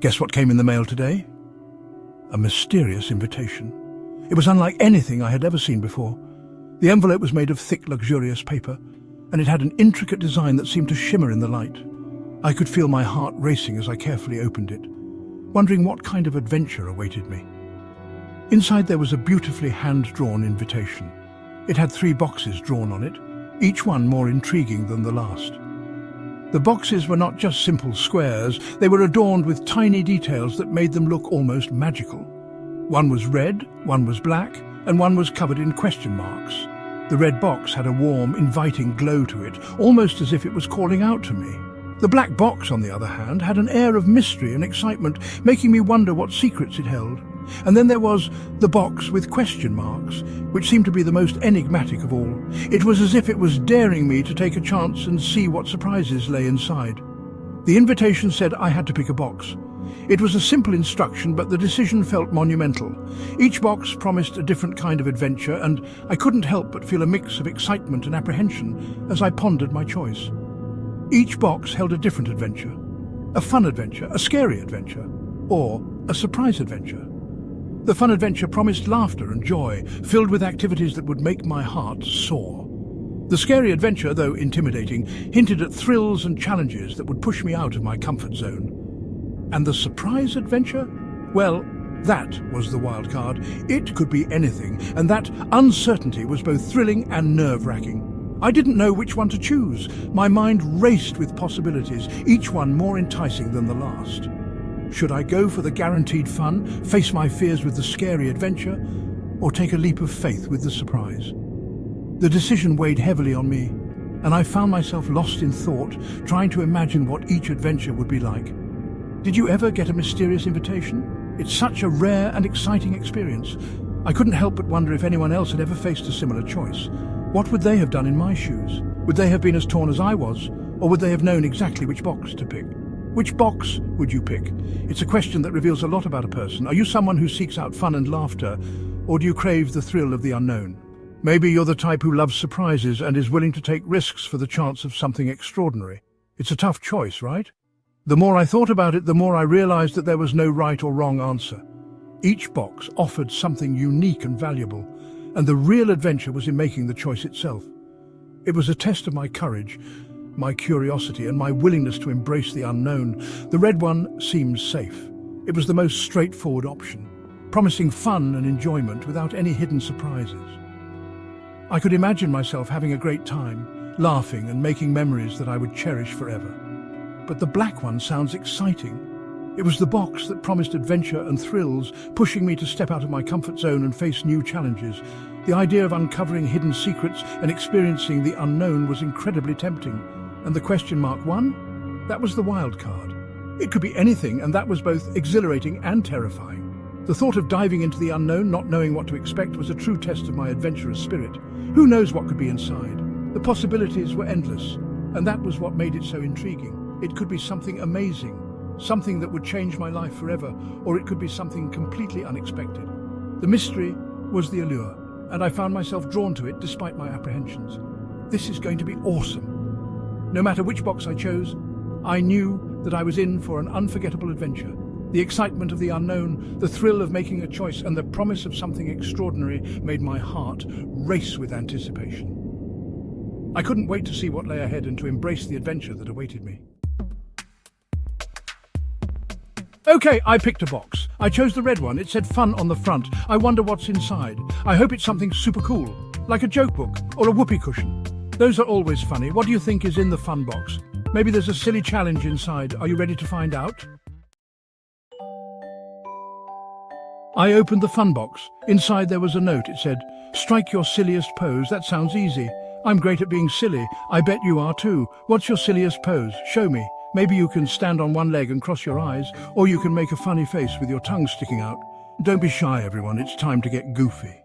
Guess what came in the mail today? A mysterious invitation. It was unlike anything I had ever seen before. The envelope was made of thick, luxurious paper, and it had an intricate design that seemed to shimmer in the light. I could feel my heart racing as I carefully opened it, wondering what kind of adventure awaited me. Inside there was a beautifully hand-drawn invitation. It had 3 boxes drawn on it, each one more intriguing than the last. The boxes were not just simple squares, they were adorned with tiny details that made them look almost magical. One was red, one was black, and one was covered in question marks. The red box had a warm, inviting glow to it, almost as if it was calling out to me. The black box, on the other hand, had an air of mystery and excitement, making me wonder what secrets it held. And then there was the box with question marks, which seemed to be the most enigmatic of all. It was as if it was daring me to take a chance and see what surprises lay inside. The invitation said I had to pick a box. It was a simple instruction, but the decision felt monumental. Each box promised a different kind of adventure, and I couldn't help but feel a mix of excitement and apprehension as I pondered my choice. Each box held a different adventure. A fun adventure, a scary adventure, or a surprise adventure. The fun adventure promised laughter and joy, filled with activities that would make my heart soar. The scary adventure, though intimidating, hinted at thrills and challenges that would push me out of my comfort zone. And the surprise adventure? Well, that was the wild card. It could be anything, and that uncertainty was both thrilling and nerve-wracking. I didn't know which one to choose. My mind raced with possibilities, each one more enticing than the last. Should I go for the guaranteed fun, face my fears with the scary adventure, or take a leap of faith with the surprise? The decision weighed heavily on me, and I found myself lost in thought, trying to imagine what each adventure would be like. Did you ever get a mysterious invitation? It's such a rare and exciting experience. I couldn't help but wonder if anyone else had ever faced a similar choice. What would they have done in my shoes? Would they have been as torn as I was, or would they have known exactly which box to pick? Which box would you pick? It's a question that reveals a lot about a person. Are you someone who seeks out fun and laughter, or do you crave the thrill of the unknown? Maybe you're the type who loves surprises and is willing to take risks for the chance of something extraordinary. It's a tough choice, right? The more I thought about it, the more I realized that there was no right or wrong answer. Each box offered something unique and valuable, and the real adventure was in making the choice itself. It was a test of my courage, my curiosity, and my willingness to embrace the unknown. The red one seemed safe. It was the most straightforward option, promising fun and enjoyment without any hidden surprises. I could imagine myself having a great time, laughing and making memories that I would cherish forever. But the black one sounds exciting. It was the box that promised adventure and thrills, pushing me to step out of my comfort zone and face new challenges. The idea of uncovering hidden secrets and experiencing the unknown was incredibly tempting. And the question mark one? That was the wild card. It could be anything, and that was both exhilarating and terrifying. The thought of diving into the unknown, not knowing what to expect, was a true test of my adventurous spirit. Who knows what could be inside? The possibilities were endless, and that was what made it so intriguing. It could be something amazing, something that would change my life forever, or it could be something completely unexpected. The mystery was the allure, and I found myself drawn to it despite my apprehensions. This is going to be awesome. No matter which box I chose, I knew that I was in for an unforgettable adventure. The excitement of the unknown, the thrill of making a choice, and the promise of something extraordinary made my heart race with anticipation. I couldn't wait to see what lay ahead and to embrace the adventure that awaited me. Okay, I picked a box. I chose the red one. It said fun on the front. I wonder what's inside. I hope it's something super cool, like a joke book or a whoopee cushion. Those are always funny. What do you think is in the fun box? Maybe there's a silly challenge inside. Are you ready to find out? I opened the fun box. Inside there was a note. It said, "Strike your silliest pose. That sounds easy. I'm great at being silly. I bet you are too. What's your silliest pose? Show me. Maybe you can stand on one leg and cross your eyes, or you can make a funny face with your tongue sticking out. Don't be shy, everyone. It's time to get goofy."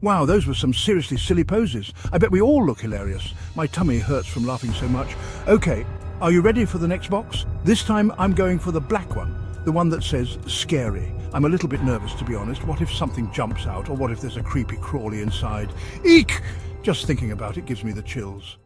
Wow, those were some seriously silly poses. I bet we all look hilarious. My tummy hurts from laughing so much. Okay, are you ready for the next box? This time I'm going for the black one, the one that says scary. I'm a little bit nervous, to be honest. What if something jumps out, or what if there's a creepy crawly inside? Eek! Just thinking about it gives me the chills.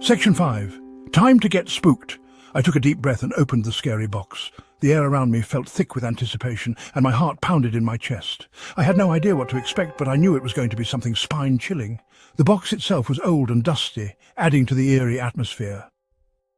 Section 5. Time to get spooked. I took a deep breath and opened the scary box. The air around me felt thick with anticipation, and my heart pounded in my chest. I had no idea what to expect, but I knew it was going to be something spine-chilling. The box itself was old and dusty, adding to the eerie atmosphere.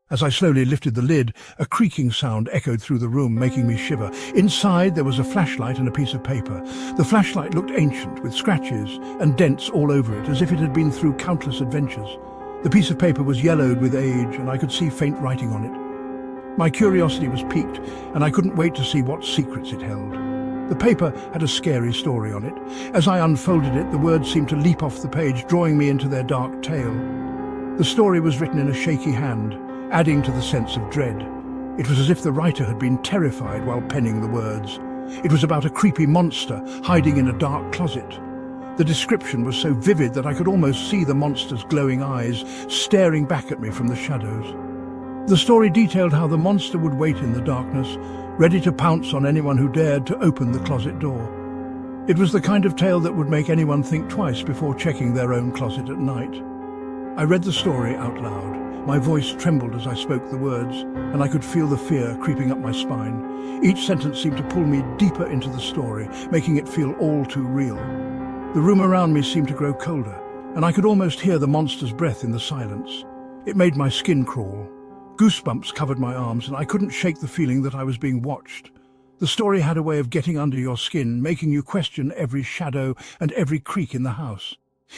As I slowly lifted the lid, a creaking sound echoed through the room, making me shiver. Inside, there was a flashlight and a piece of paper. The flashlight looked ancient, with scratches and dents all over it, as if it had been through countless adventures. The piece of paper was yellowed with age, and I could see faint writing on it. My curiosity was piqued, and I couldn't wait to see what secrets it held. The paper had a scary story on it. As I unfolded it, the words seemed to leap off the page, drawing me into their dark tale. The story was written in a shaky hand, adding to the sense of dread. It was as if the writer had been terrified while penning the words. It was about a creepy monster hiding in a dark closet. The description was so vivid that I could almost see the monster's glowing eyes staring back at me from the shadows. The story detailed how the monster would wait in the darkness, ready to pounce on anyone who dared to open the closet door. It was the kind of tale that would make anyone think twice before checking their own closet at night. I read the story out loud. My voice trembled as I spoke the words, and I could feel the fear creeping up my spine. Each sentence seemed to pull me deeper into the story, making it feel all too real. The room around me seemed to grow colder, and I could almost hear the monster's breath in the silence. It made my skin crawl. Goosebumps covered my arms, and I couldn't shake the feeling that I was being watched. The story had a way of getting under your skin, making you question every shadow and every creak in the house.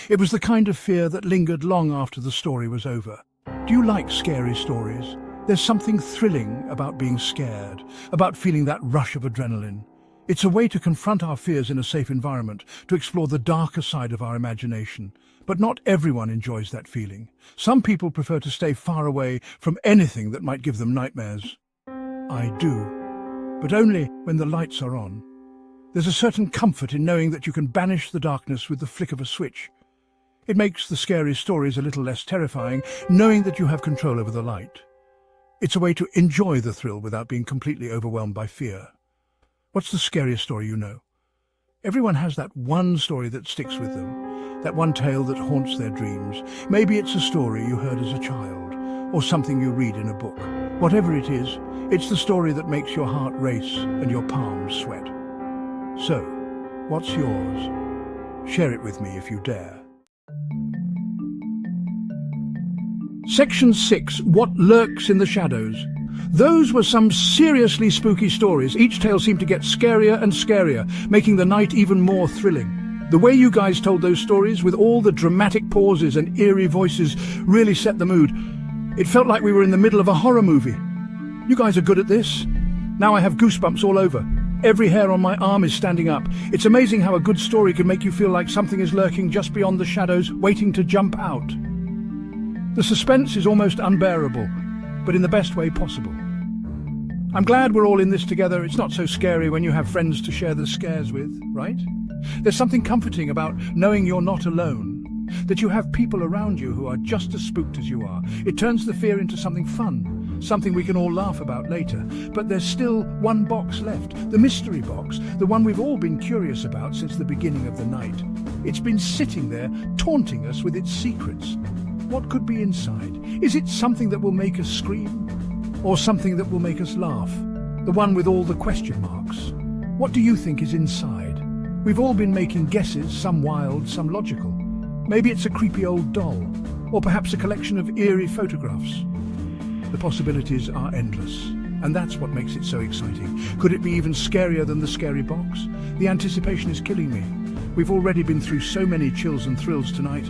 It was the kind of fear that lingered long after the story was over. Do you like scary stories? There's something thrilling about being scared, about feeling that rush of adrenaline. It's a way to confront our fears in a safe environment, to explore the darker side of our imagination. But not everyone enjoys that feeling. Some people prefer to stay far away from anything that might give them nightmares. I do, but only when the lights are on. There's a certain comfort in knowing that you can banish the darkness with the flick of a switch. It makes the scary stories a little less terrifying, knowing that you have control over the light. It's a way to enjoy the thrill without being completely overwhelmed by fear. What's the scariest story you know? Everyone has that one story that sticks with them, that one tale that haunts their dreams. Maybe it's a story you heard as a child, or something you read in a book. Whatever it is, it's the story that makes your heart race and your palms sweat. So, what's yours? Share it with me if you dare. Section 6. What lurks in the shadows? Those were some seriously spooky stories. Each tale seemed to get scarier and scarier, making the night even more thrilling. The way you guys told those stories, with all the dramatic pauses and eerie voices, really set the mood. It felt like we were in the middle of a horror movie. You guys are good at this. Now I have goosebumps all over. Every hair on my arm is standing up. It's amazing how a good story can make you feel like something is lurking just beyond the shadows, waiting to jump out. The suspense is almost unbearable, but in the best way possible. I'm glad we're all in this together. It's not so scary when you have friends to share the scares with, right? There's something comforting about knowing you're not alone, that you have people around you who are just as spooked as you are. It turns the fear into something fun, something we can all laugh about later. But there's still one box left, the mystery box, the one we've all been curious about since the beginning of the night. It's been sitting there, taunting us with its secrets. What could be inside? Is it something that will make us scream? Or something that will make us laugh? The one with all the question marks. What do you think is inside? We've all been making guesses, some wild, some logical. Maybe it's a creepy old doll, or perhaps a collection of eerie photographs. The possibilities are endless, and that's what makes it so exciting. Could it be even scarier than the scary box? The anticipation is killing me. We've already been through so many chills and thrills tonight,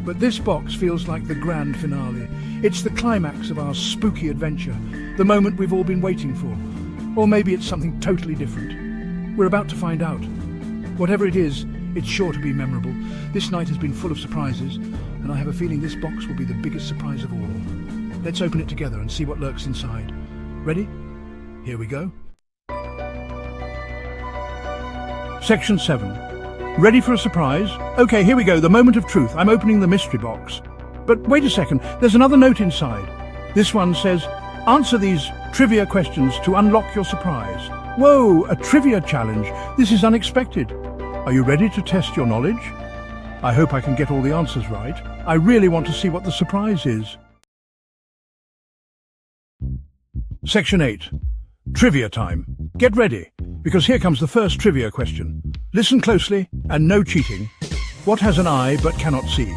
but this box feels like the grand finale. It's the climax of our spooky adventure, the moment we've all been waiting for. Or maybe it's something totally different. We're about to find out. Whatever it is, it's sure to be memorable. This night has been full of surprises, and I have a feeling this box will be the biggest surprise of all. Let's open it together and see what lurks inside. Ready? Here we go. Section 7. Ready for a surprise? Okay, here we go, the moment of truth. I'm opening the mystery box. But wait a second, there's another note inside. This one says, answer these trivia questions to unlock your surprise. Whoa, a trivia challenge. This is unexpected. Are you ready to test your knowledge? I hope I can get all the answers right. I really want to see what the surprise is. Section 8. Trivia time. Get ready, because here comes the first trivia question. Listen closely and no cheating. What has an eye but cannot see?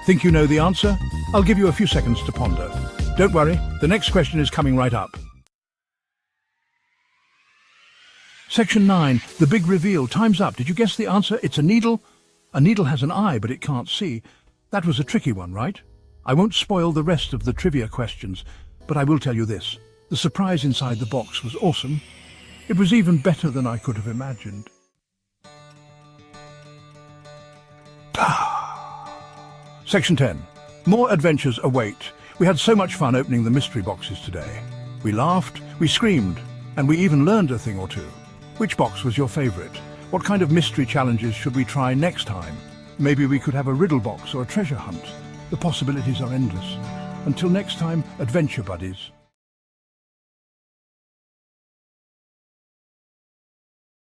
Think you know the answer? I'll give you a few seconds to ponder. Don't worry, the next question is coming right up. Section 9. The big reveal. Time's up. Did you guess the answer? It's a needle. A needle has an eye but it can't see. That was a tricky one, right? I won't spoil the rest of the trivia questions, but I will tell you this. The surprise inside the box was awesome. It was even better than I could have imagined. Section 10. More adventures await. We had so much fun opening the mystery boxes today. We laughed, we screamed, and we even learned a thing or two. Which box was your favorite? What kind of mystery challenges should we try next time? Maybe we could have a riddle box or a treasure hunt. The possibilities are endless. Until next time, adventure buddies.